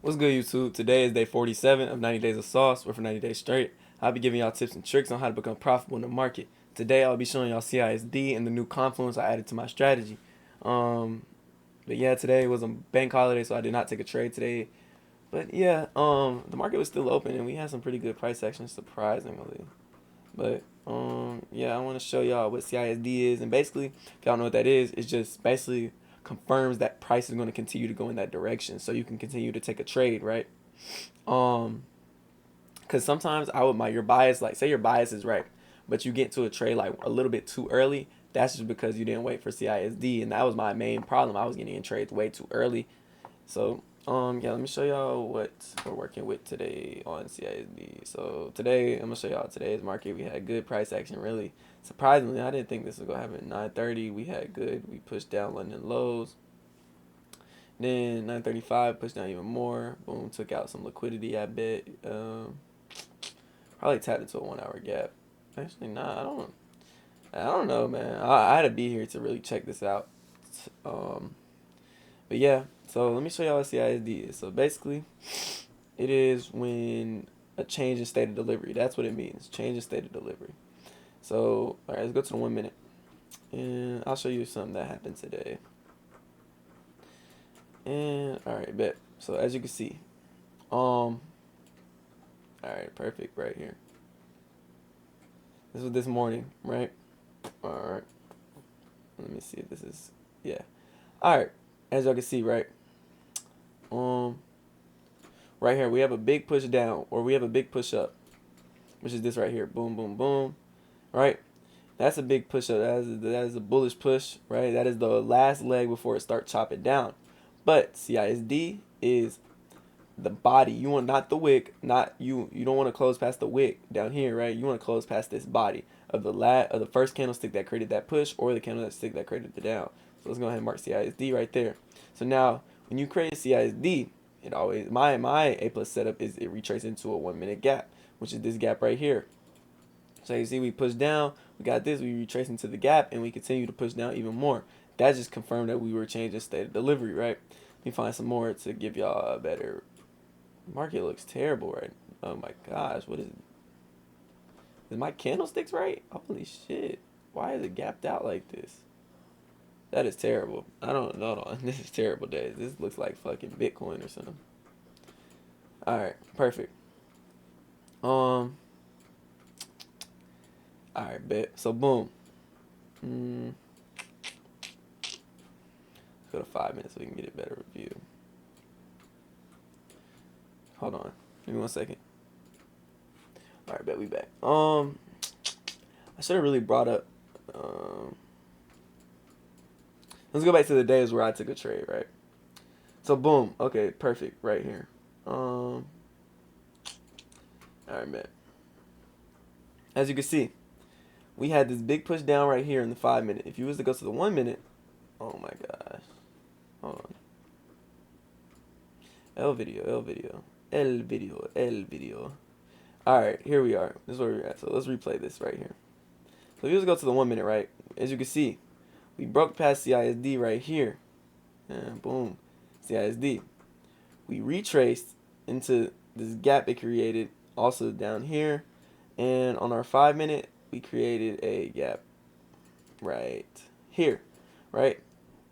What's good, YouTube? Today is day 47 of 90 Days of Sauce, or for 90 days straight. I'll be giving y'all tips and tricks on how to become profitable in the market. Today, I'll be showing y'all Cisd and the new confluence I added to my strategy. Um, but yeah, today was a bank holiday, so I did not take a trade today. But yeah, the market was still open, and we had some pretty good price action, surprisingly. But yeah, I want to show y'all what Cisd is, and basically, if y'all know what that is, it's just basically confirms that price is going to continue to go in that direction, so you can continue to take a trade, right? Um, because sometimes your bias, like say your bias is right, but you get to a trade like a little bit too early. That's just because you didn't wait for Cisd, and that was my main problem. I was getting in trades way too early. So yeah, let me show y'all what we're working with today on Cisd. So today I'm gonna show y'all today's market. We had good price action. Really surprisingly, I didn't think this was gonna happen. 9:30 we had good. We pushed down London lows. Then 9:35 pushed down even more. Boom, took out some liquidity. I bet. Probably tapped into a 1 hour gap. Actually, nah, I don't know, man. I had to be here to really check this out. Um, but yeah, so let me show y'all what CISD is. So basically, it is when a change in state of delivery. That's what it means. Change in state of delivery. So, all right, let's go to the 1 minute, and I'll show you something that happened today. And all right, bet. So as you can see, all right, perfect, right here. This was this morning, right? All right. Let me see if this is, yeah. All right, as y'all can see, right? Um, right here we have a big push down, or we have a big push up, which is this right here. Boom, boom, boom. Right? That's a big push up. That is a bullish push, right? That is the last leg before it starts chopping down. But CISD is the body. You want not the wick, not you. You don't want to close past the wick down here, right? You want to close past this body of the first candlestick that created that push, or the candlestick that created the down. So let's go ahead and mark CISD right there. So now when you create CISD, it always my A plus setup is it retraces into a 1 minute gap, which is this gap right here. So you see we push down, we got this, we retrace into the gap, and we continue to push down even more. That just confirmed that we were changing state of delivery, right? Let me find some more to give y'all a better. Market looks terrible, right? Oh my gosh, what is it? Is my candlesticks right? Holy shit. Why is it gapped out like this? That is terrible. I don't know. This is terrible days. This looks like fucking Bitcoin or something. Alright, perfect. Alright, bet. So boom. Let's go to 5 minutes so we can get a better review. Hold on. Give me 1 second. Alright, bet we back. I should have really brought up let's go back to the days where I took a trade, right? So boom, okay, perfect, right here. All right, man. As you can see, we had this big push down right here in the 5 minute. If you was to go to the 1 minute, oh my gosh, hold on. El video, el video, el video, el video. All right, here we are. This is where we're at. So let's replay this right here. So if you just go to the 1 minute, right? As you can see, we broke past CISD right here, and boom, CISD. We retraced into this gap it created also down here, and on our 5 minute we created a gap right here, right?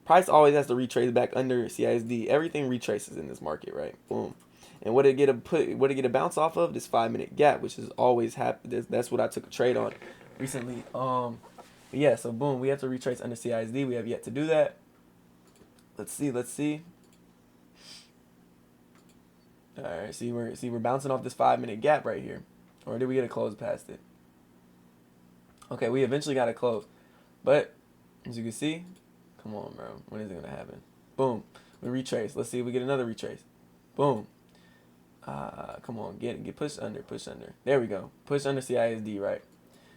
Price always has to retrace back under CISD. Everything retraces in this market, right? Boom. And what did it get a bounce off of? This 5 minute gap, which is always happen. That's what I took a trade on recently. Yeah, so boom, we have to retrace under CISD. We have yet to do that. Let's see. All right, we're bouncing off this 5 minute gap right here, or did we get a close past it? Okay, we eventually got a close, but as you can see, come on, bro, when is it gonna happen? Boom, we retrace. Let's see if we get another retrace. Boom. Come on, get push under. There we go. Push under CISD, right?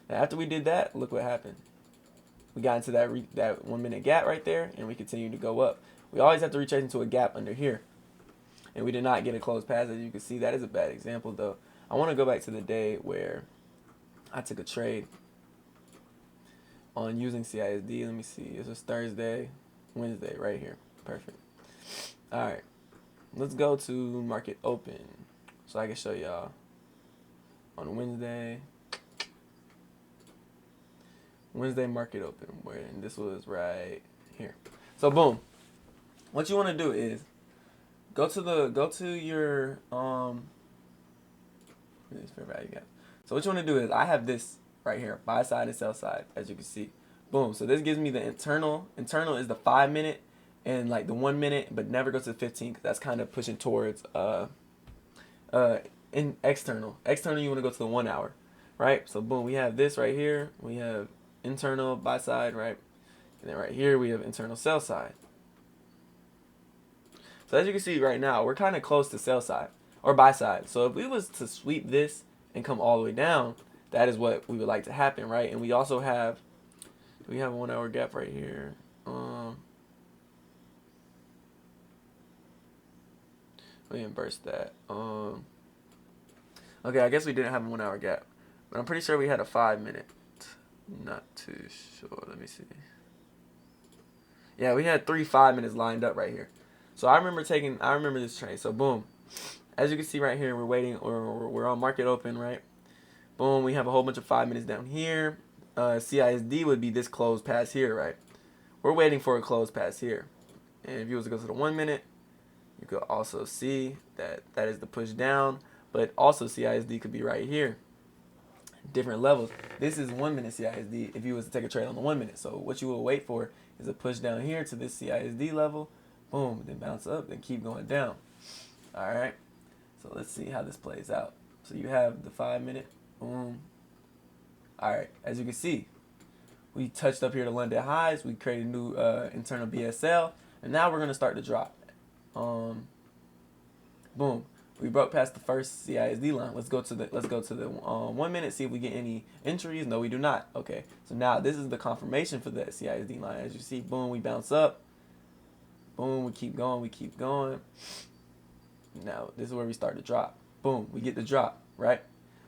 Now after we did that, look what happened. We got into that 1 minute gap right there, and we continued to go up. We always have to retrace into a gap under here. And we did not get a close pass. As you can see, that is a bad example, though. I want to go back to the day where I took a trade on using CISD. Let me see. This was Thursday, Wednesday, right here. Perfect. All right. let's go to market open so I can show y'all on Wednesday. Wednesday market open, where and this was right here. So boom, what you want to do is go to your fair value gap. So what you want to do is I have this right here, buy side and sell side, as you can see. Boom. So this gives me the internal. Internal is the 5 minute and like the 1 minute, but never go to the 15 because that's kind of pushing towards in external. External, you want to go to the 1 hour, right? So boom, we have this right here. We have internal buy side, right? And then right here we have internal sell side. So as you can see right now, we're kind of close to sell side or buy side. So if we was to sweep this and come all the way down, that is what we would like to happen, right? And we also have, we have a 1 hour gap right here. Let me inverse that. Okay, I guess we didn't have a 1 hour gap, but I'm pretty sure we had a 5 minute. Not too sure. Let me see. Yeah, we had 3 5 minutes lined up right here. So I remember this trade. So boom, as you can see right here, we're waiting, or we're on market open, right? Boom, we have a whole bunch of 5 minutes down here. CISD would be this close pass here, right? We're waiting for a close pass here. And if you was to go to the 1 minute, you could also see that that is the push down, but also CISD could be right here. Different levels. This is 1 minute CISD if you was to take a trade on the 1 minute. So what you will wait for is a push down here to this CISD level. Boom, then bounce up, then keep going down. All right. So let's see how this plays out. So you have the 5 minute. Boom. All right. As you can see, we touched up here to London highs. We created a new internal BSL, and now we're gonna start to drop. Boom. We broke past the first CISD line. Let's go to the 1 minute. See if we get any entries. No, we do not. Okay. So now this is the confirmation for that CISD line. As you see, boom, we bounce up. Boom, we keep going. We keep going. Now this is where we start to drop. Boom, we get the drop, right?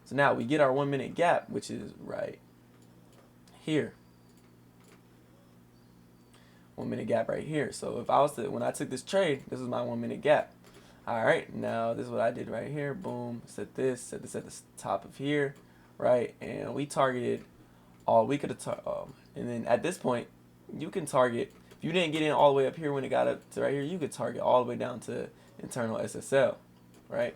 So now we get our 1 minute gap, which is right here. 1 minute gap right here. So if I was to, when I took this trade, this is my 1 minute gap. All right, now this is what I did right here. Boom, set this at the top of here, right? And we targeted all we could have, and then at this point, you can target. If you didn't get in all the way up here when it got up to right here, you could target all the way down to internal SSL, right?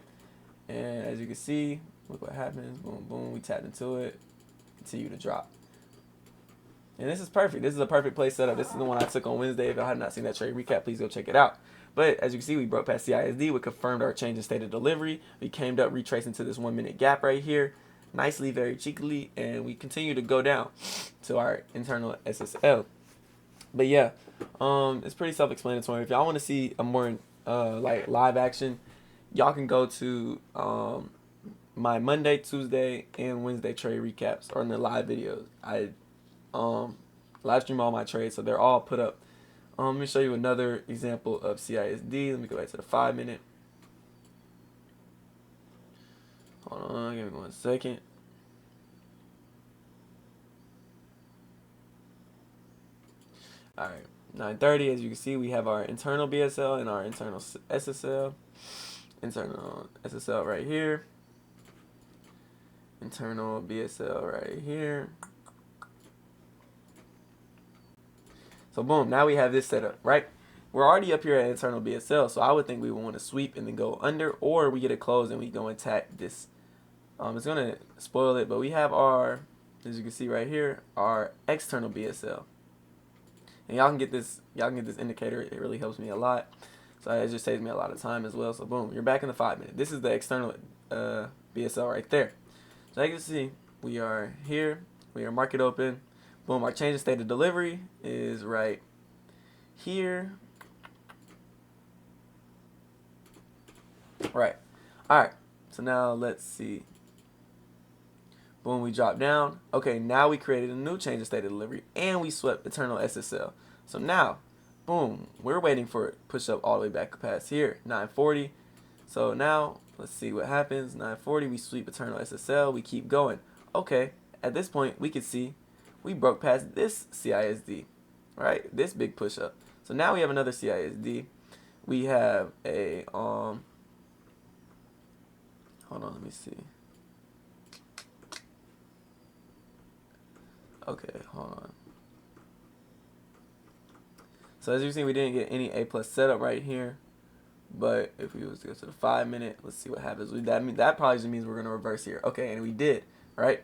And as you can see, look what happens. Boom, boom, we tapped into it, continue to drop. And this is perfect. This is a perfect play setup. This is the one I took on Wednesday. If y'all have not seen that trade recap, please go check it out. But as you can see, we broke past CISD. We confirmed our change in state of delivery. We came up, retracing to this 1 minute gap right here, nicely, very cheekily, and we continue to go down to our internal SSL. But yeah, it's pretty self-explanatory. If y'all want to see a more like live action, y'all can go to my Monday, Tuesday, and Wednesday trade recaps or in the live videos. I live stream all my trades, so they're all put up. Let me show you another example of CISD. Let me go back to the 5 minute. Hold on, give me 1 second. All right, 9:30. As you can see, we have our internal BSL and our internal SSL. Internal SSL right here. Internal BSL right here. So boom, now we have this set up, right? We're already up here at internal BSL, so I would think we would want to sweep and then go under, or we get it closed and we go and tap this. It's gonna spoil it, but we have our, as you can see right here, our external BSL. And y'all can get this indicator. It really helps me a lot. So it just saves me a lot of time as well. So boom, you're back in the 5 minute. This is the external BSL right there. So as you can see, we are here. We are market open. Boom, our change in state of delivery is right here. Right. All right. So now let's see. Boom, we drop down. Okay, now we created a new change in state of delivery and we swept internal SSL. So now, boom, we're waiting for it push up all the way back past here, 940. So now let's see what happens. 940, we sweep internal SSL, we keep going. Okay, at this point we can see we broke past this CISD, right? This big push up. So now we have another CISD. we have a hold on, let me see. Okay, hold on. So as you see, we didn't get any A plus setup right here. But if we was to go to the 5 minute, let's see what happens. That probably just means we're gonna reverse here. Okay, and we did, right?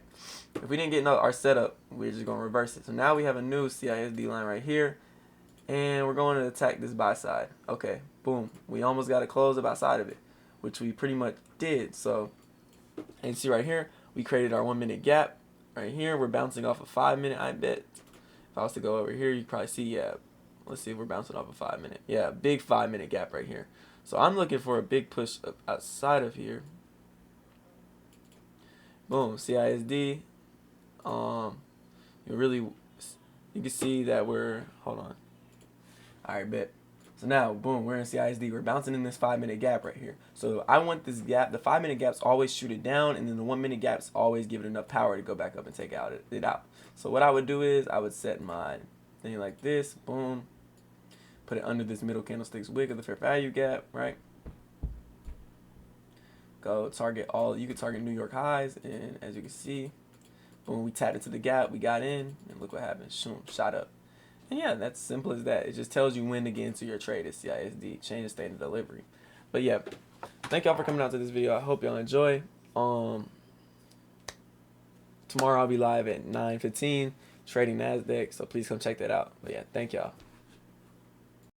If we didn't get our setup, we're just gonna reverse it. So now we have a new CISD line right here, and we're going to attack this buy side. Okay, boom. We almost got to close the buy side of it, which we pretty much did. So, and you see right here, we created our 1 minute gap. Right here, we're bouncing off a 5 minute. I bet. If I was to go over here, you probably see, yeah. Let's see if we're bouncing off a 5 minute. Yeah, big 5 minute gap right here. So I'm looking for a big push up outside of here. Boom, CISD. You can see that hold on. All right, bet. So now, boom, we're in CISD. We're bouncing in this 5 minute gap right here. So I want this gap. The 5 minute gaps always shoot it down, and then the 1 minute gaps always give it enough power to go back up and take it out. So what I would do is I would set my thing like this. Boom. Put it under this middle candlestick's wick of the fair value gap, right? Go target you can target New York highs, and as you can see, when we tapped into the gap, we got in, and look what happened. Shoom, shot up. And yeah, that's simple as that. It just tells you when to get into your trade at CISD, change the state of delivery. But yeah, thank y'all for coming out to this video. I hope y'all enjoy. Tomorrow I'll be live at 9:15 trading NASDAQ, so please come check that out. But yeah, thank y'all.